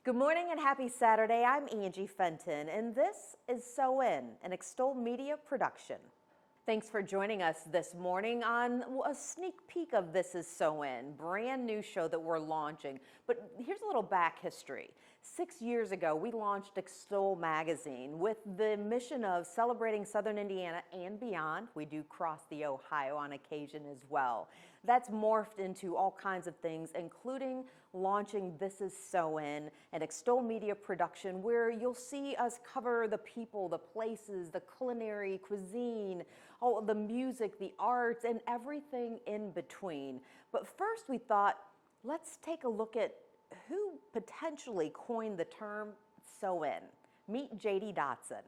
Good morning and happy Saturday. I'm Angie Fenton, and this is SoIN, an Extol Media production. Thanks for joining us this morning on a sneak peek of This is SoIN, brand new show that we're launching. But here's a little back history. 6 years ago, we launched Extol magazine with the mission of celebrating Southern Indiana and beyond. We do cross the Ohio on occasion as well. That's morphed into all kinds of things, including launching This is SoIN, an Extol Media production where you'll see us cover the people, the places, the culinary cuisine, all the music, the arts, and everything in between. But first we thought, let's take a look at who potentially coined the term SoIN. Meet J.D. Dotson.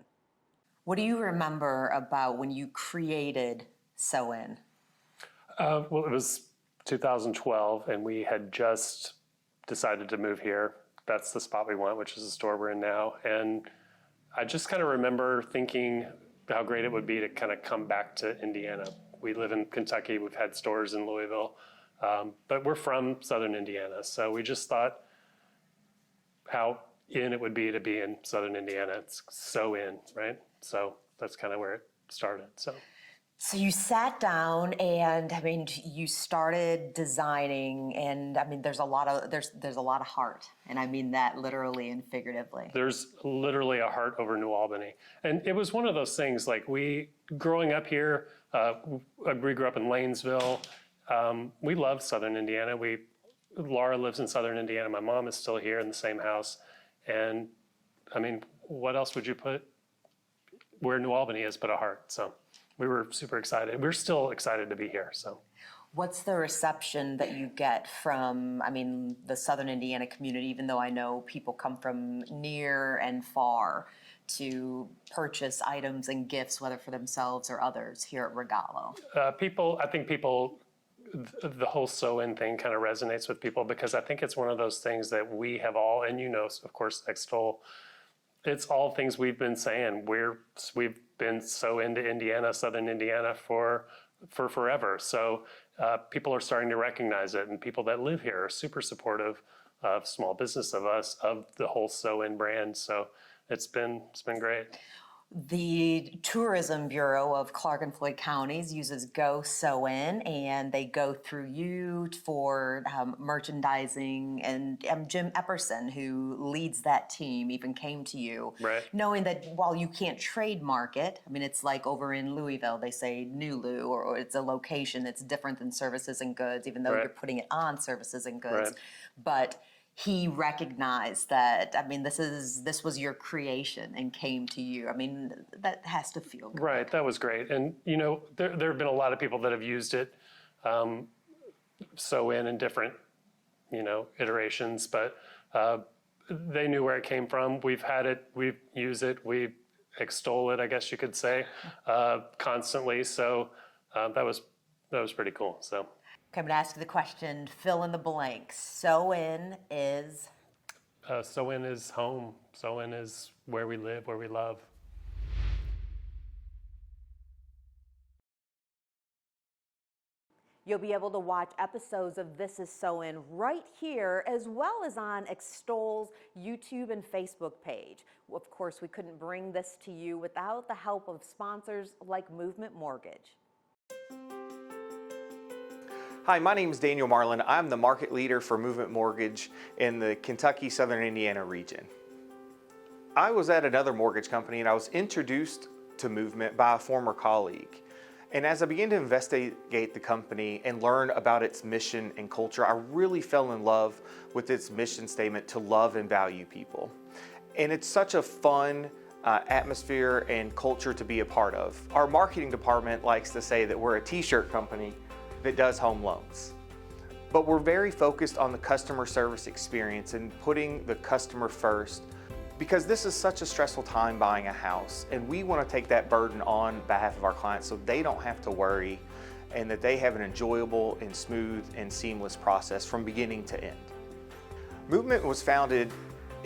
What do you remember about when you created SoIN? Well, it was 2012, and we had just decided to move here. That's the spot we want, which is the store we're in now. And I just kind of remember thinking how great it would be to kind of come back to Indiana. We live in Kentucky. We've had stores in Louisville, but we're from Southern Indiana. So we just thought how in it would be to be in Southern Indiana. It's so in, right? So that's kind of where it started. So you sat down and you started designing, and there's a lot of heart, and I mean that literally and figuratively. There's literally a heart over New Albany. And it was one of those things, like growing up here, we grew up in Lanesville. We love Southern Indiana. Laura lives in Southern Indiana. My mom is still here in the same house. And what else would you put where New Albany is but a heart? So we were super excited. We're still excited to be here. So, what's the reception that you get from, the Southern Indiana community, even though I know people come from near and far to purchase items and gifts, whether for themselves or others here at Regalo? The whole SoIN thing kind of resonates with people because I think it's one of those things that we have all, and of course, Extol, it's all things we've been saying. We've been so into Indiana, Southern Indiana for forever. So people are starting to recognize it, and people that live here are super supportive of small business, of us, of the whole SoIN brand. So it's been great. The Tourism Bureau of Clark and Floyd counties uses Go SoIN, and they go through you for merchandising. And Jim Epperson, who leads that team, even came to you, right, knowing that while you can't trademark it, it's like over in Louisville, they say New Lou, or it's a location that's different than services and goods, even though right, you're putting it on services and goods. Right. But he recognized that, this was your creation and came to you. That has to feel good. Right, that was great. And, there have been a lot of people that have used it, SoIN in different, iterations, but they knew where it came from. We've had it, we use it, we extol it, I guess you could say, constantly. So that was pretty cool. So. Okay, I'm going to ask you the question, fill in the blanks. SoIN is? SoIN is home. SoIN is where we live, where we love. You'll be able to watch episodes of This is SoIN right here, as well as on Extol's YouTube and Facebook page. Of course, we couldn't bring this to you without the help of sponsors like Movement Mortgage. Hi, my name is Daniel Marlin. I'm the market leader for Movement Mortgage in the Kentucky, Southern Indiana region. I was at another mortgage company and I was introduced to Movement by a former colleague. And as I began to investigate the company and learn about its mission and culture, I really fell in love with its mission statement to love and value people. And it's such a fun atmosphere and culture to be a part of. Our marketing department likes to say that we're a t-shirt company that does home loans. But we're very focused on the customer service experience and putting the customer first, because this is such a stressful time buying a house, and we want to take that burden on behalf of our clients so they don't have to worry, and that they have an enjoyable and smooth and seamless process from beginning to end. Movement was founded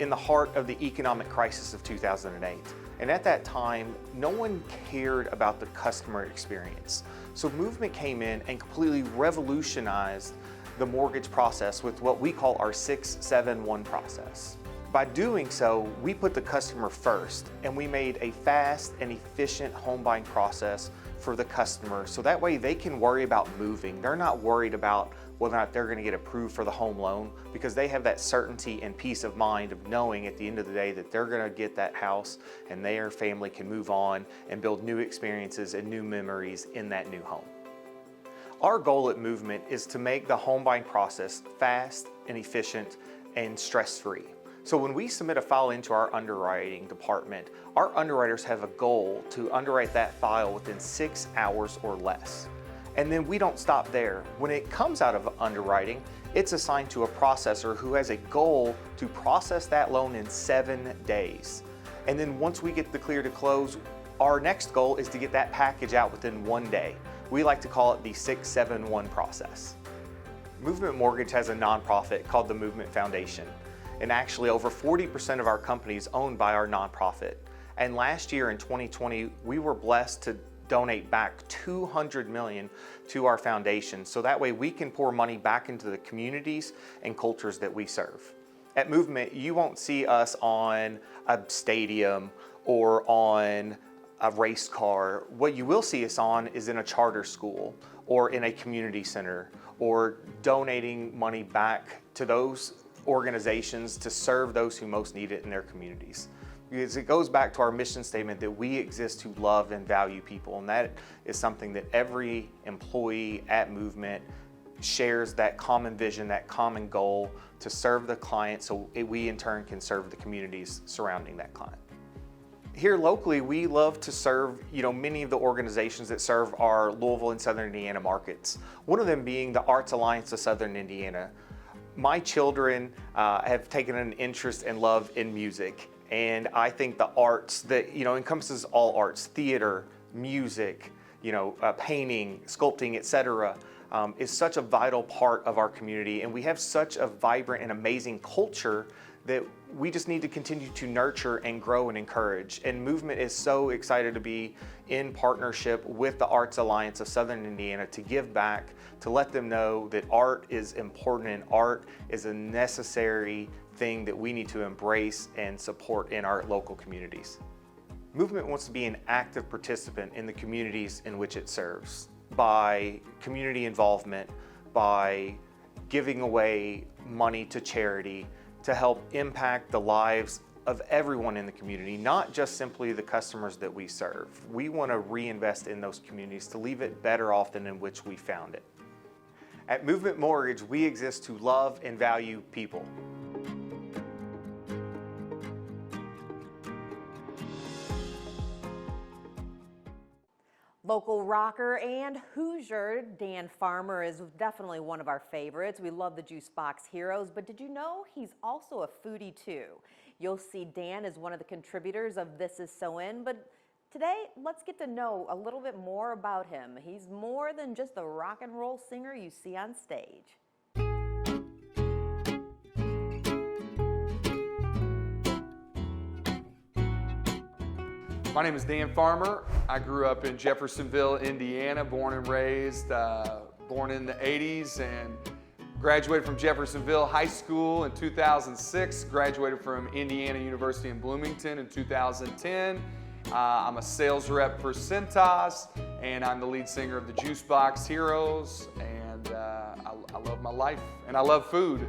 in the heart of the economic crisis of 2008. And at that time, no one cared about the customer experience. So Movement came in and completely revolutionized the mortgage process with what we call our 6-7-1 process. By doing so, we put the customer first, and we made a fast and efficient home buying process for the customer, so that way they can worry about moving. They're not worried about whether or not they're going to get approved for the home loan, because they have that certainty and peace of mind of knowing at the end of the day that they're going to get that house and their family can move on and build new experiences and new memories in that new home. Our goal at Movement is to make the home buying process fast and efficient and stress-free. So when we submit a file into our underwriting department, our underwriters have a goal to underwrite that file within 6 hours or less. And then we don't stop there. When it comes out of underwriting, it's assigned to a processor who has a goal to process that loan in 7 days. And then once we get the clear to close, our next goal is to get that package out within 1 day. We like to call it the 671 process. Movement Mortgage has a nonprofit called the Movement Foundation. And actually over 40% of our company is owned by our nonprofit. And last year in 2020, we were blessed to donate back $200 million to our foundation, so that way we can pour money back into the communities and cultures that we serve. At Movement, you won't see us on a stadium or on a race car. What you will see us on is in a charter school or in a community center, or donating money back to those organizations to serve those who most need it in their communities. Because it goes back to our mission statement that we exist to love and value people, and that is something that every employee at Movement shares, that common vision, that common goal to serve the client, so we in turn can serve the communities surrounding that client. Here locally, we love to serve, many of the organizations that serve our Louisville and Southern Indiana markets. One of them being the Arts Alliance of Southern Indiana. My children have taken an interest and love in music. And I think the arts that, encompasses all arts, theater, music, painting, sculpting, etc., is such a vital part of our community. And we have such a vibrant and amazing culture that we just need to continue to nurture and grow and encourage. And Movement is so excited to be in partnership with the Arts Alliance of Southern Indiana to give back, to let them know that art is important and art is a necessary thing that we need to embrace and support in our local communities. Movement wants to be an active participant in the communities in which it serves by community involvement, by giving away money to charity to help impact the lives of everyone in the community, not just simply the customers that we serve. We want to reinvest in those communities to leave it better off than in which we found it. At Movement Mortgage, we exist to love and value people. Local rocker and Hoosier Dan Farmer is definitely one of our favorites. We love the Juice Box Heroes, but did you know he's also a foodie too? You'll see Dan is one of the contributors of This Is SoIN, but today let's get to know a little bit more about him. He's more than just the rock and roll singer you see on stage. My name is Dan Farmer. I grew up in Jeffersonville, Indiana, born and raised, born in the 80s, and graduated from Jeffersonville High School in 2006, graduated from Indiana University in Bloomington in 2010. I'm a sales rep for Cintas, and I'm the lead singer of the Juice Box Heroes, and I love my life, and I love food.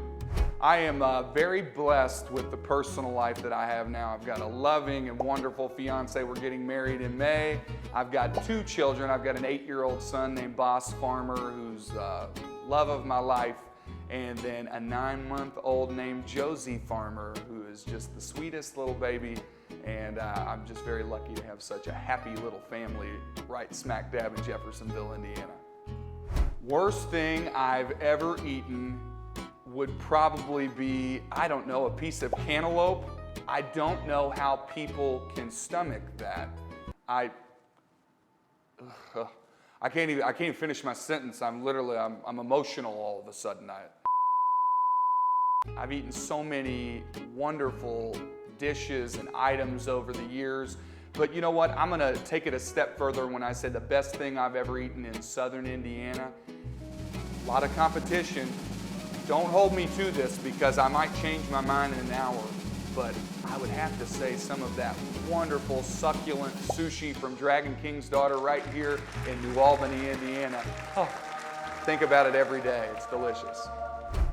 I am very blessed with the personal life that I have now. I've got a loving and wonderful fiance. We're getting married in May. I've got 2 children. I've got an 8-year-old son named Boss Farmer, who's love of my life, and then a 9-month-old named Josie Farmer, who is just the sweetest little baby. And I'm just very lucky to have such a happy little family right smack dab in Jeffersonville, Indiana. Worst thing I've ever eaten would probably be, I don't know, a piece of cantaloupe. I don't know how people can stomach that. I can't even finish my sentence. I'm emotional all of a sudden. I've eaten so many wonderful dishes and items over the years, but you know what? I'm gonna take it a step further when I say the best thing I've ever eaten in Southern Indiana. A lot of competition. Don't hold me to this because I might change my mind in an hour. but I would have to say some of that wonderful, succulent sushi from Dragon King's Daughter right here in New Albany, Indiana. Oh, think about it every day. It's delicious.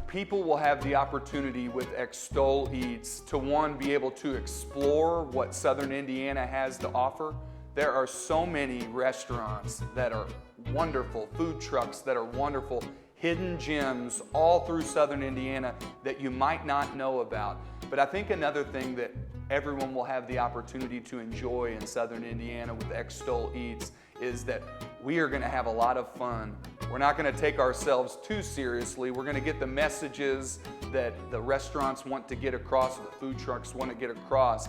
People will have the opportunity with Extol Eats to, one, be able to explore what Southern Indiana has to offer. There are so many restaurants that are wonderful, food trucks that are wonderful, hidden gems all through Southern Indiana that you might not know about. But I think another thing that everyone will have the opportunity to enjoy in Southern Indiana with Extol Eats is that we are going to have a lot of fun. We're not going to take ourselves too seriously. We're going to get the messages that the restaurants want to get across, the food trucks want to get across,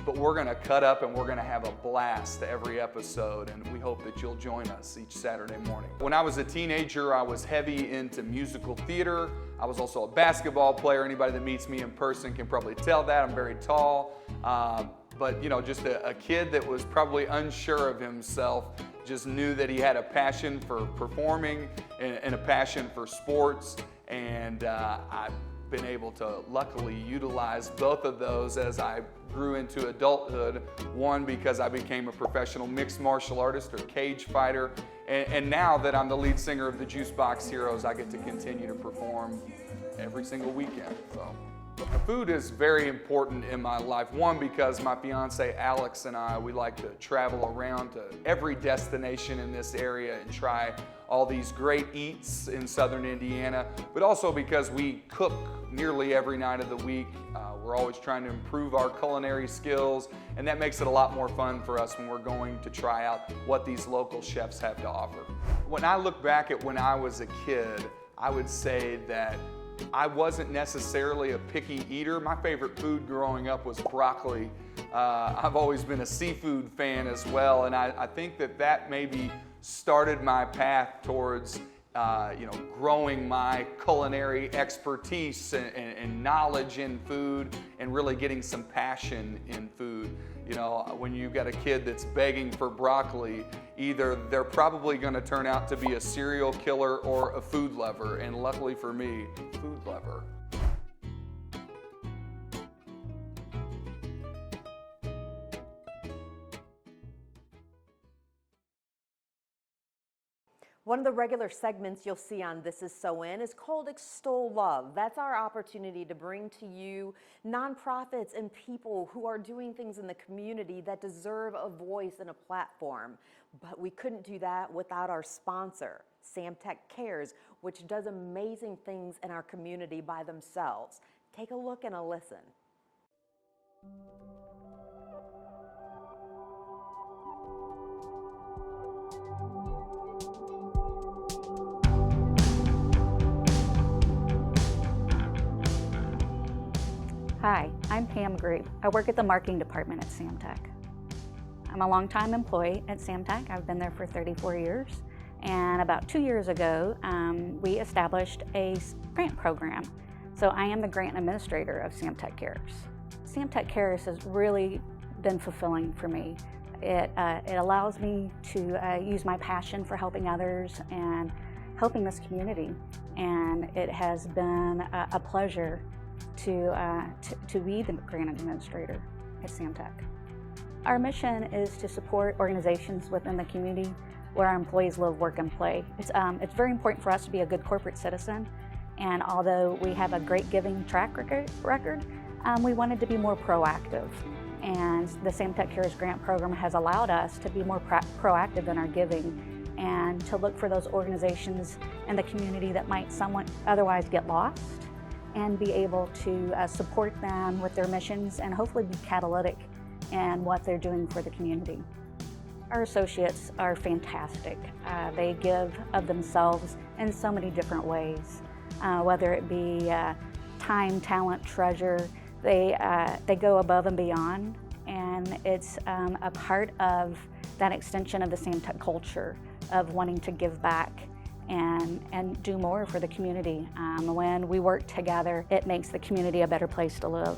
but we're going to cut up and we're going to have a blast every episode, and we hope that you'll join us each Saturday morning. When I was a teenager, I was heavy into musical theater. I was also a basketball player. Anybody that meets me in person can probably tell that. I'm very tall, but you know, just a kid that was probably unsure of himself, just knew that he had a passion for performing and a passion for sports, and I've been able to luckily utilize both of those as I grew into adulthood. One, because I became a professional mixed martial artist or cage fighter, and now that I'm the lead singer of the Juice Box Heroes, I get to continue to perform every single weekend. So food is very important in my life. One, because my fiance Alex and I, we like to travel around to every destination in this area and try all these great eats in Southern Indiana, but also because we cook nearly every night of the week. We're always trying to improve our culinary skills, and that makes it a lot more fun for us when we're going to try out what these local chefs have to offer. When I look back at when I was a kid, I would say that I wasn't necessarily a picky eater. My favorite food growing up was broccoli. I've always been a seafood fan as well, and I think that maybe started my path towards growing my culinary expertise and knowledge in food, and really getting some passion in food. You know, when you've got a kid that's begging for broccoli, either they're probably going to turn out to be a serial killer or a food lover, and luckily for me, food lover. One of the regular segments you'll see on This Is SoIN is called Extol Love. That's our opportunity to bring to you nonprofits and people who are doing things in the community that deserve a voice and a platform. But we couldn't do that without our sponsor, Samtech Cares, which does amazing things in our community by themselves. Take a look and a listen. Hi, I'm Pam Grube. I work at the marketing department at Samtech. I'm a longtime employee at Samtech. I've been there for 34 years. And about 2 years ago, we established a grant program. So I am the grant administrator of Samtech Cares. Samtech Cares has really been fulfilling for me. It allows me to use my passion for helping others and helping this community. And it has been a pleasure to be the grant administrator at Samtech. Our mission is to support organizations within the community where our employees live, work, and play. It's very important for us to be a good corporate citizen, and although we have a great giving track record, we wanted to be more proactive. And the Samtech Cares Grant Program has allowed us to be more proactive in our giving and to look for those organizations in the community that might somewhat otherwise get lost, and be able to support them with their missions and hopefully be catalytic in what they're doing for the community. Our associates are fantastic. They give of themselves in so many different ways, whether it be time, talent, treasure. They go above and beyond, and it's a part of that extension of the Samtech culture of wanting to give back and do more for the community. When we work together, it makes the community a better place to live.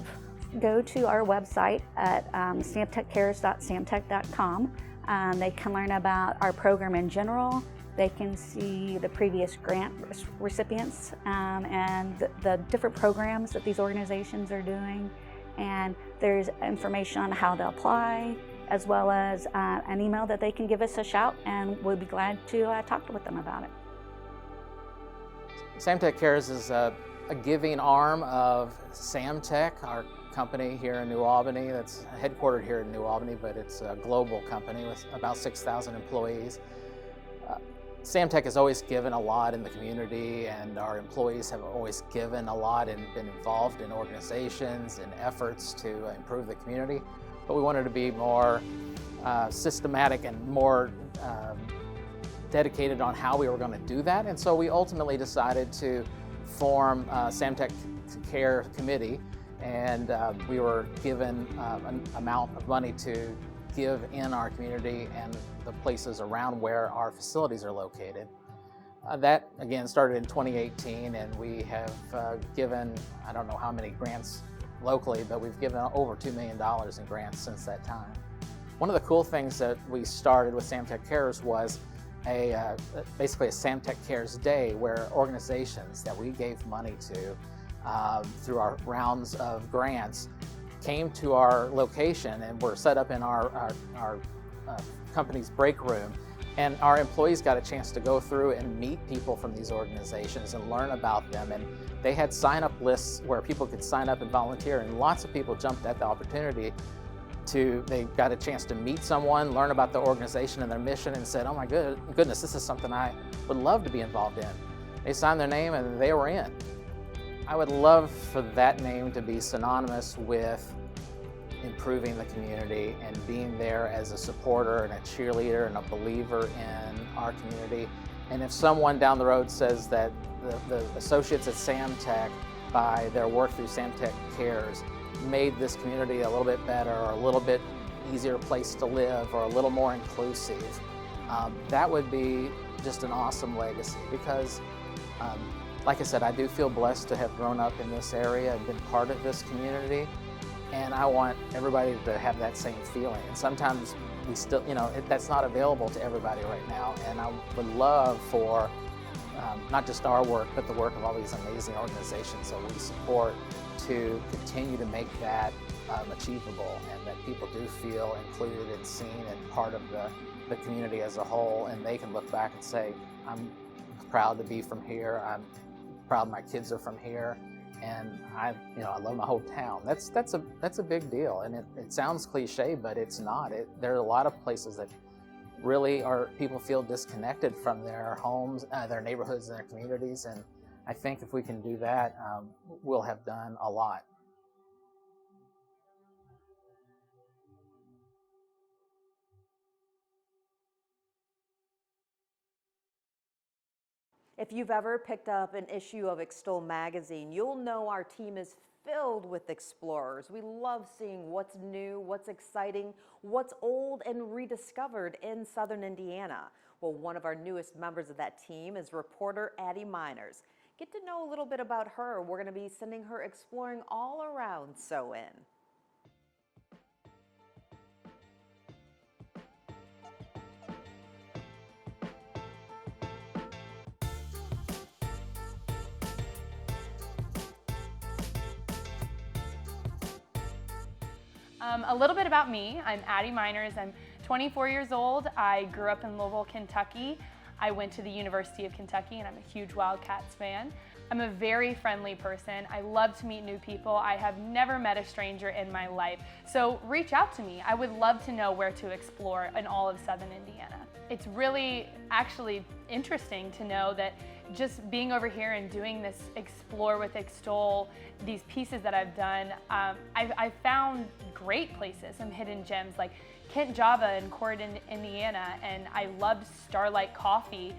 Go to our website at samtechcares.samtech.com. They can learn about our program in general. They can see the previous grant recipients and the different programs that these organizations are doing. and there's information on how to apply, as well as an email that they can give us a shout, and we'll be glad to talk with them about it. Samtec Cares is a giving arm of Samtec, our company here in New Albany that's headquartered here in New Albany, but it's a global company with about 6,000 employees. Samtec has always given a lot in the community, and our employees have always given a lot and been involved in organizations and efforts to improve the community. But we wanted to be more systematic and more dedicated on how we were going to do that. And so we ultimately decided to form a Samtec Care Committee, and we were given an amount of money to give in our community and the places around where our facilities are located. That again started in 2018, and we have given, I don't know how many grants locally, but we've given over $2 million in grants since that time. One of the cool things that we started with Samtec Cares was basically a Samtec Cares Day, where organizations that we gave money to through our rounds of grants came to our location and were set up in our company's break room. And our employees got a chance to go through and meet people from these organizations and learn about them. And they had sign-up lists where people could sign up and volunteer, and lots of people jumped at the opportunity they got a chance to meet someone, learn about the organization and their mission, and said, oh my goodness, this is something I would love to be involved in. They signed their name and they were in. I would love for that name to be synonymous with improving the community and being there as a supporter and a cheerleader and a believer in our community. And if someone down the road says that the associates at Samtec, by their work through Samtec Cares, made this community a little bit better, or a little bit easier place to live, or a little more inclusive, that would be just an awesome legacy. Because like I said, I do feel blessed to have grown up in this area and been part of this community, and I want everybody to have that same feeling. And sometimes we still, that's not available to everybody right now, and I would love for not just our work, but the work of all these amazing organizations that we support to continue to make that achievable, and that people do feel included and seen and part of the community as a whole, and they can look back and say, I'm proud to be from here, I'm proud my kids are from here, and I love my hometown. That's a big deal, and it sounds cliche, but it's not. There are a lot of places that really people feel disconnected from their homes, their neighborhoods, and their communities, and I think if we can do that, we'll have done a lot. If you've ever picked up an issue of Extol magazine, you'll know our team is filled with explorers. We love seeing what's new, what's exciting, what's old and rediscovered in Southern Indiana. Well, one of our newest members of that team is reporter Addie Miners. Get to know a little bit about her. We're going to be sending her exploring all around SoIN. A little bit about me. I'm Addie Miners. I'm 24 years old. I grew up in Louisville, Kentucky. I went to the University of Kentucky, and I'm a huge Wildcats fan. I'm a very friendly person. I love to meet new people. I have never met a stranger in my life. So reach out to me. I would love to know where to explore in all of Southern Indiana. It's really actually interesting to know that just being over here and doing this Explore with Extol, these pieces that I've done, I've found great places, some hidden gems like Kent Java in Corydon, Indiana, and I loved Starlight Coffee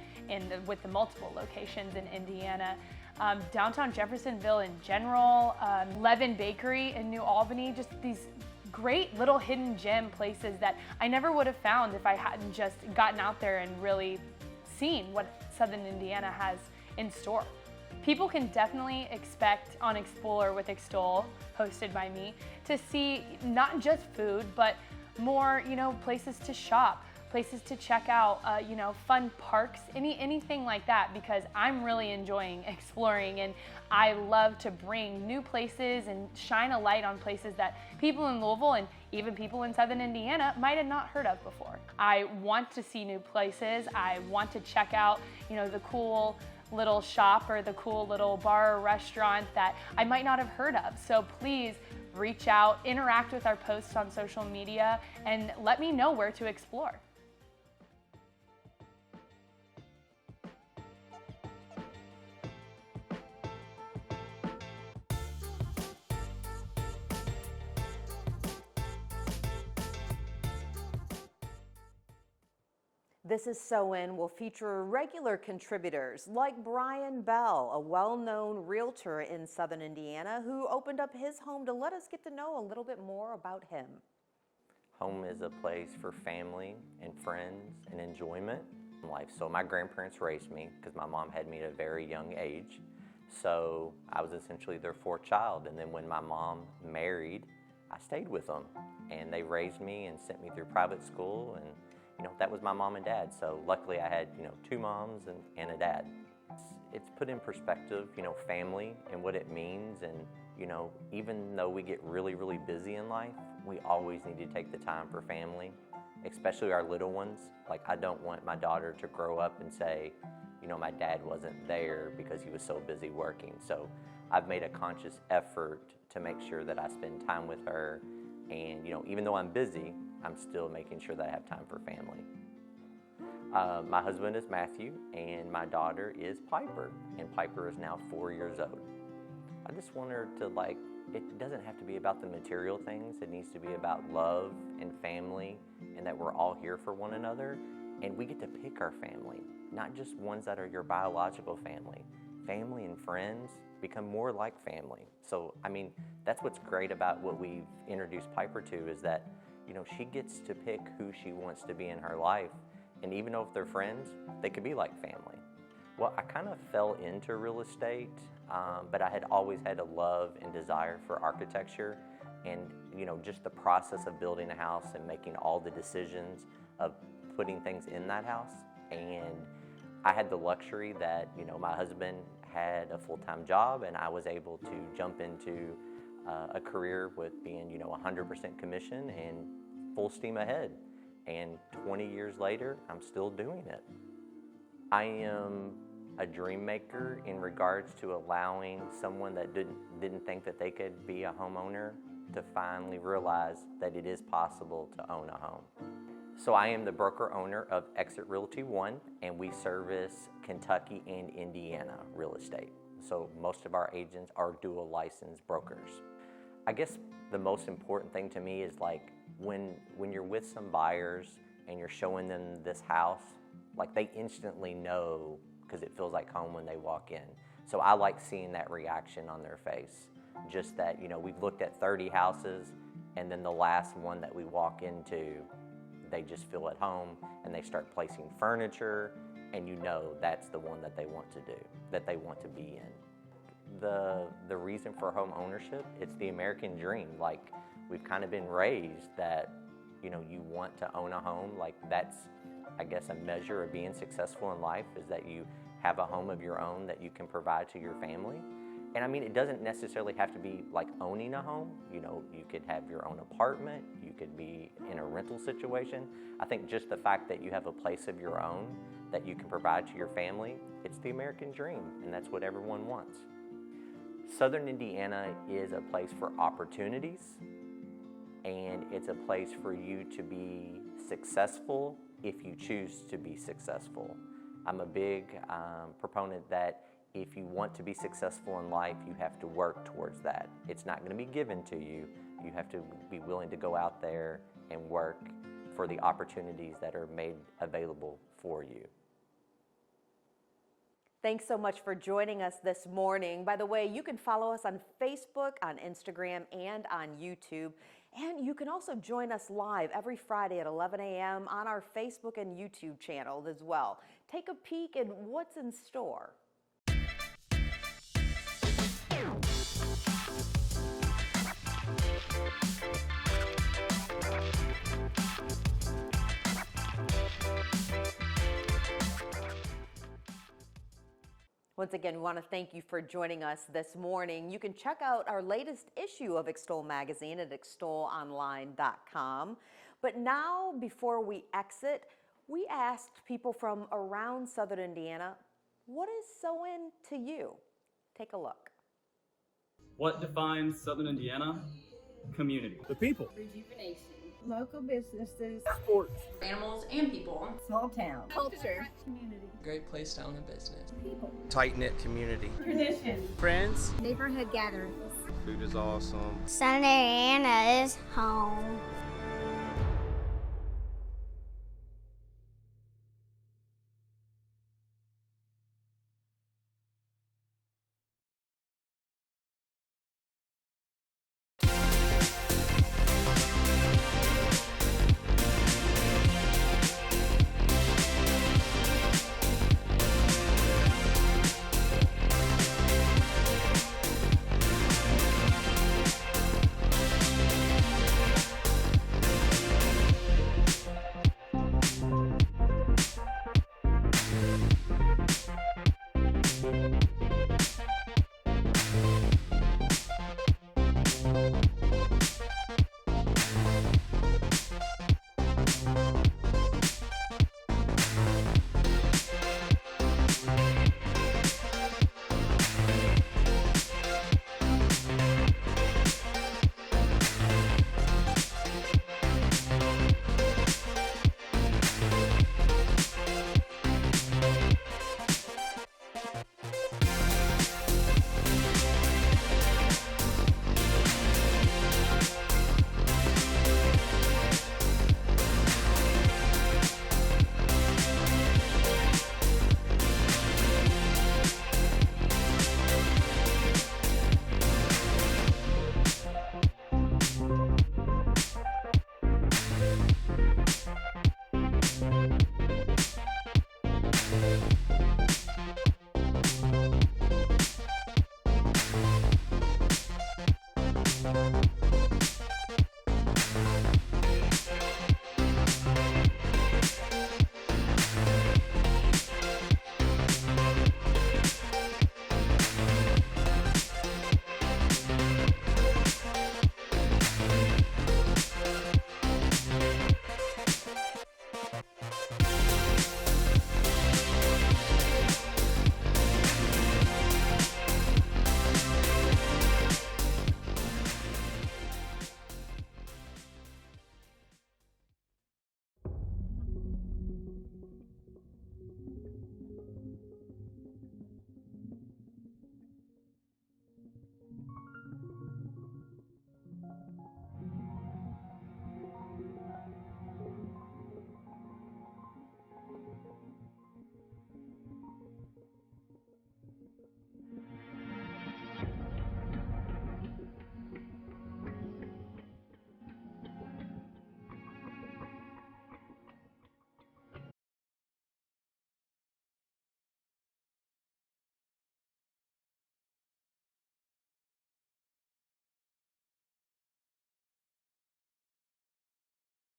with the multiple locations in Indiana. Downtown Jeffersonville in general, Levin Bakery in New Albany, just these great little hidden gem places that I never would have found if I hadn't just gotten out there and really seen what Southern Indiana has in store. People can definitely expect on Explore with Extol, hosted by me, to see not just food, but more, places to shop, places to check out, fun parks, anything like that, because I'm really enjoying exploring, and I love to bring new places and shine a light on places that people in Louisville and even people in Southern Indiana might have not heard of before. I want to see new places. I want to check out, the cool little shop or the cool little bar or restaurant that I might not have heard of. So please reach out, interact with our posts on social media, and let me know where to explore. This is SoIN will feature regular contributors like Brian Bell, a well-known realtor in Southern Indiana who opened up his home to let us get to know a little bit more about him. Home is a place for family and friends and enjoyment in life. So my grandparents raised me because my mom had me at a very young age. So I was essentially their fourth child. And then when my mom married, I stayed with them. And they raised me and sent me through private school. And that was my mom and dad. So luckily I had, two moms and a dad. It's put in perspective, family and what it means. And, even though we get really, really busy in life, we always need to take the time for family, especially our little ones. Like, I don't want my daughter to grow up and say, my dad wasn't there because he was so busy working. So I've made a conscious effort to make sure that I spend time with her. And, even though I'm busy, I'm still making sure that I have time for family. My husband is Matthew, and my daughter is Piper, and Piper is now 4 years old. I just want her to, it doesn't have to be about the material things. It needs to be about love and family, and that we're all here for one another, and we get to pick our family, not just ones that are your biological family. Family and friends become more like family. So, that's what's great about what we've introduced Piper to, is that she gets to pick who she wants to be in her life. And even though if they're friends, they could be like family. Well, I kind of fell into real estate, but I had always had a love and desire for architecture. And, just the process of building a house and making all the decisions of putting things in that house. And I had the luxury that, my husband had a full-time job, and I was able to jump into a career with being, 100% commission and full steam ahead. And 20 years later, I'm still doing it. I am a dream maker in regards to allowing someone that didn't think that they could be a homeowner to finally realize that it is possible to own a home. So I am the broker owner of Exit Realty One, and we service Kentucky and Indiana real estate. So most of our agents are dual licensed brokers. I guess the most important thing to me is when you're with some buyers and you're showing them this house, they instantly know, because it feels like home when they walk in. So I like seeing that reaction on their face. Just that, we've looked at 30 houses, and then the last one that we walk into, they just feel at home and they start placing furniture, and that's the one that they want to do, that they want to be in. The reason for home ownership, it's the American dream. We've kind of been raised that, you want to own a home. That's, I guess, a measure of being successful in life, is that you have a home of your own that you can provide to your family. And it doesn't necessarily have to be like owning a home. You could have your own apartment, you could be in a rental situation. I think just the fact that you have a place of your own that you can provide to your family, it's the American dream, and that's what everyone wants. Southern Indiana is a place for opportunities, and it's a place for you to be successful if you choose to be successful. I'm a big proponent that if you want to be successful in life, you have to work towards that. It's not going to be given to you. You have to be willing to go out there and work for the opportunities that are made available for you. Thanks so much for joining us this morning. By the way, you can follow us on Facebook, on Instagram, and on YouTube. And you can also join us live every Friday at 11 a.m. on our Facebook and YouTube channel as well. Take a peek at what's in store. Once again, we want to thank you for joining us this morning. You can check out our latest issue of Extol magazine at extolonline.com. But now, before we exit, we asked people from around Southern Indiana, what is SoIN to you? Take a look. What defines Southern Indiana? Community. The people. Rejuvenation. Local businesses. Sports. Animals and people. Small town. Culture. Community. Great place to own a business. People. Tight-knit community. Tradition. Friends. Neighborhood gatherings. Food is awesome. Southern Indiana is home.